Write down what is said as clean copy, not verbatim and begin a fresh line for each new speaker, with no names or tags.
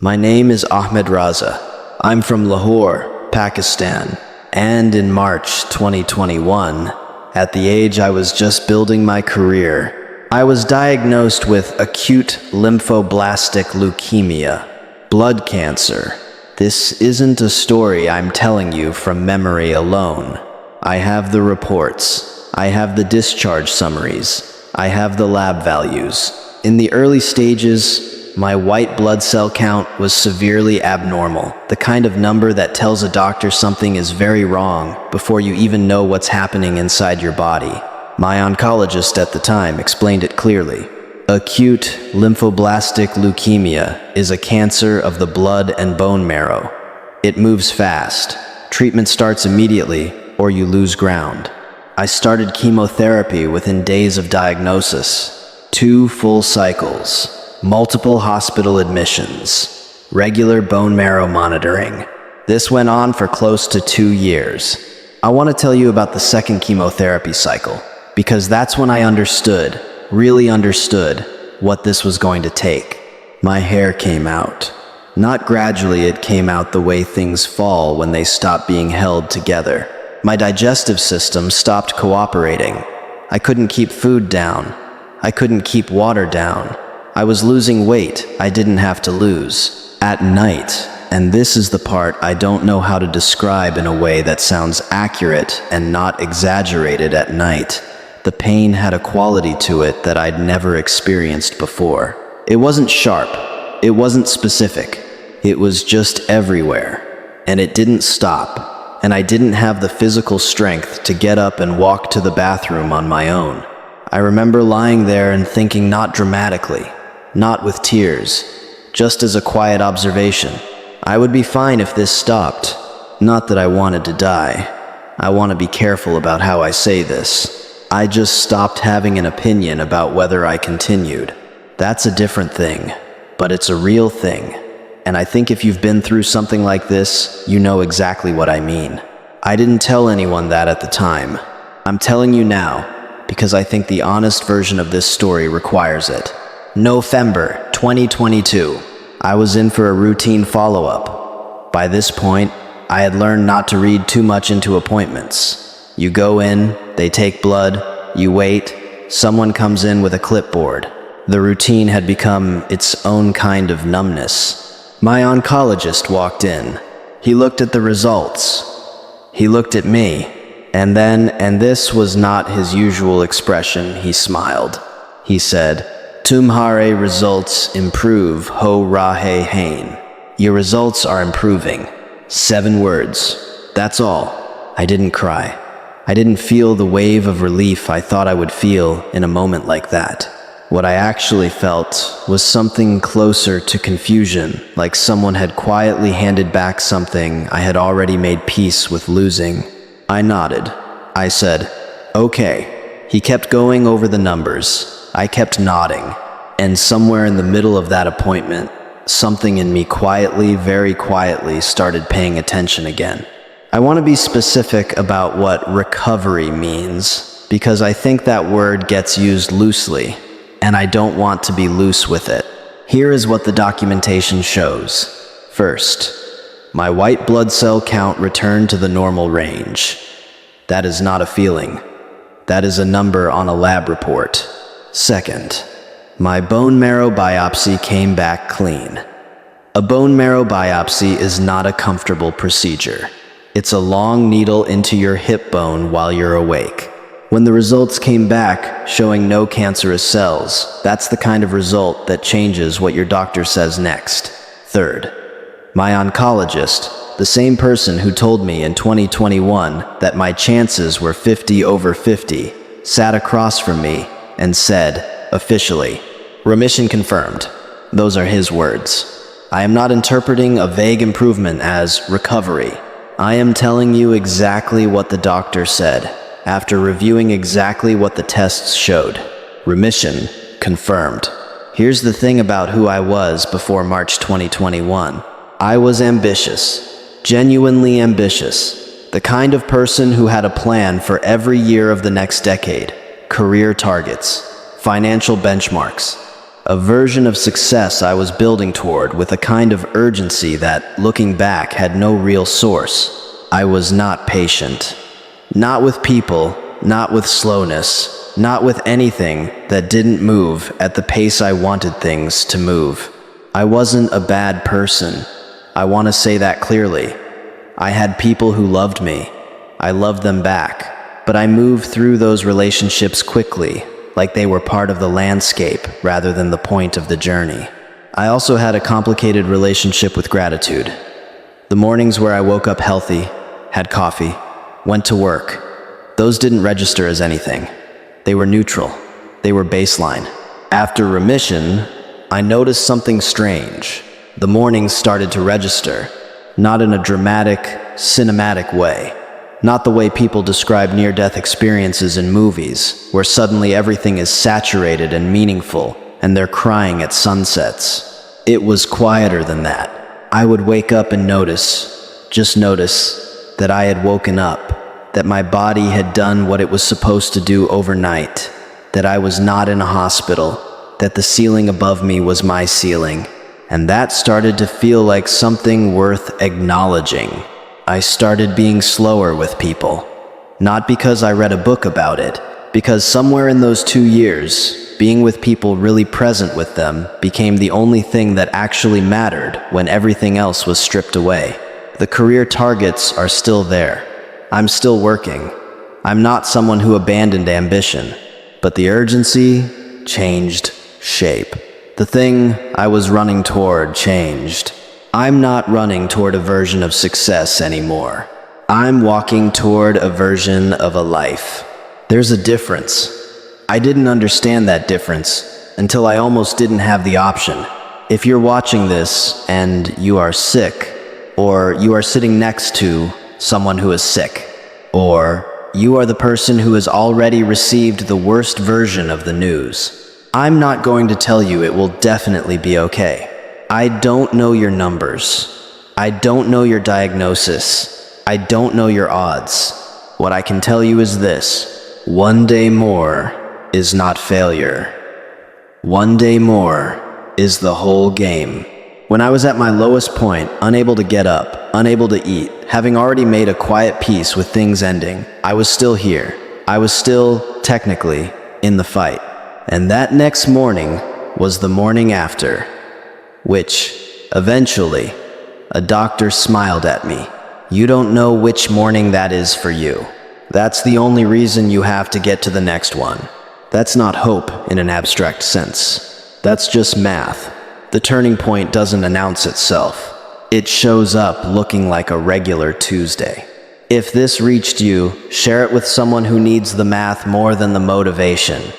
My name is Ahmed Raza. I'm from Lahore, Pakistan, and in March 2021, at the age I was just building my career, I was diagnosed with acute lymphoblastic leukemia, blood cancer. This isn't a story I'm telling you from memory alone. I have the reports. I have the discharge summaries. I have the lab values. In the early stages, my white blood cell count was severely abnormal, the kind of number that tells a doctor something is very wrong before you even know what's happening inside your body. My oncologist at the time explained it clearly. Acute lymphoblastic leukemia is a cancer of the blood and bone marrow. It moves fast. Treatment starts immediately, or you lose ground. I started chemotherapy within days of diagnosis. 2 full cycles. Multiple hospital admissions, regular bone marrow monitoring. This went on for close to 2 years. I want to tell you about the second chemotherapy cycle, because that's when I understood, really understood, what this was going to take. My hair came out. Not gradually, it came out the way things fall when they stop being held together. My digestive system stopped cooperating. I couldn't keep food down. I couldn't keep water down. I was losing weight I didn't have to lose. At night, and this is the part I don't know how to describe in a way that sounds accurate and not exaggerated at night, the pain had a quality to it that I'd never experienced before. It wasn't sharp. It wasn't specific. It was just everywhere. And it didn't stop. And I didn't have the physical strength to get up and walk to the bathroom on my own. I remember lying there and thinking, not dramatically, not with tears, just as a quiet observation. I would be fine if this stopped. Not that I wanted to die. I want to be careful about how I say this. I just stopped having an opinion about whether I continued. That's a different thing, but it's a real thing. And I think if you've been through something like this, you know exactly what I mean. I didn't tell anyone that at the time. I'm telling you now, because I think the honest version of this story requires it. November 2022. I was in for a routine follow-up. By this point, I had learned not to read too much into appointments. You go in, they take blood, you wait, someone comes in with a clipboard. The routine had become its own kind of numbness. My oncologist walked in. He looked at the results. He looked at me. And then, and this was not his usual expression, he smiled. He said, "Tumhare results improve, ho rahe hain." Your results are improving. 7 words. That's all. I didn't cry. I didn't feel the wave of relief I thought I would feel in a moment like that. What I actually felt was something closer to confusion, like someone had quietly handed back something I had already made peace with losing. I nodded. I said, "Okay." He kept going over the numbers. I kept nodding. And somewhere in the middle of that appointment, something in me quietly, very quietly, started paying attention again. I want to be specific about what recovery means, because I think that word gets used loosely, and I don't want to be loose with it. Here is what the documentation shows. First, my white blood cell count returned to the normal range. That is not a feeling. That is a number on a lab report. Second, my bone marrow biopsy came back clean. A bone marrow biopsy is not a comfortable procedure. It's a long needle into your hip bone while you're awake. When the results came back showing no cancerous cells, that's the kind of result that changes what your doctor says next. Third, my oncologist, the same person who told me in 2021 that my chances were 50/50, sat across from me and said, officially, "Remission confirmed." Those are his words. I am not interpreting a vague improvement as recovery. I am telling you exactly what the doctor said, after reviewing exactly what the tests showed. Remission confirmed. Here's the thing about who I was before March 2021. I was ambitious. Genuinely ambitious. The kind of person who had a plan for every year of the next decade. Career targets. Financial benchmarks. A version of success I was building toward with a kind of urgency that, looking back, had no real source. I was not patient. Not with people, not with slowness, not with anything that didn't move at the pace I wanted things to move. I wasn't a bad person. I want to say that clearly. I had people who loved me. I loved them back. But I moved through those relationships quickly, like they were part of the landscape rather than the point of the journey. I also had a complicated relationship with gratitude. The mornings where I woke up healthy, had coffee, went to work, those didn't register as anything. They were neutral. They were baseline. After remission, I noticed something strange. The mornings started to register, not in a dramatic, cinematic way. Not the way people describe near-death experiences in movies, where suddenly everything is saturated and meaningful, and they're crying at sunsets. It was quieter than that. I would wake up and just notice, that I had woken up, that my body had done what it was supposed to do overnight, that I was not in a hospital, that the ceiling above me was my ceiling, and that started to feel like something worth acknowledging. I started being slower with people. Not because I read a book about it, because somewhere in those 2 years, being with people really present with them became the only thing that actually mattered when everything else was stripped away. The career targets are still there. I'm still working. I'm not someone who abandoned ambition, but the urgency changed shape. The thing I was running toward changed. I'm not running toward a version of success anymore. I'm walking toward a version of a life. There's a difference. I didn't understand that difference until I almost didn't have the option. If you're watching this and you are sick, or you are sitting next to someone who is sick, or you are the person who has already received the worst version of the news, I'm not going to tell you it will definitely be okay. I don't know your numbers. I don't know your diagnosis. I don't know your odds. What I can tell you is this: one day more is not failure. One day more is the whole game. When I was at my lowest point, unable to get up, unable to eat, having already made a quiet peace with things ending, I was still here. I was still, technically, in the fight. And that next morning was the morning after, which, eventually, a doctor smiled at me. You don't know which morning that is for you. That's the only reason you have to get to the next one. That's not hope in an abstract sense. That's just math. The turning point doesn't announce itself. It shows up looking like a regular Tuesday. If this reached you, share it with someone who needs the math more than the motivation.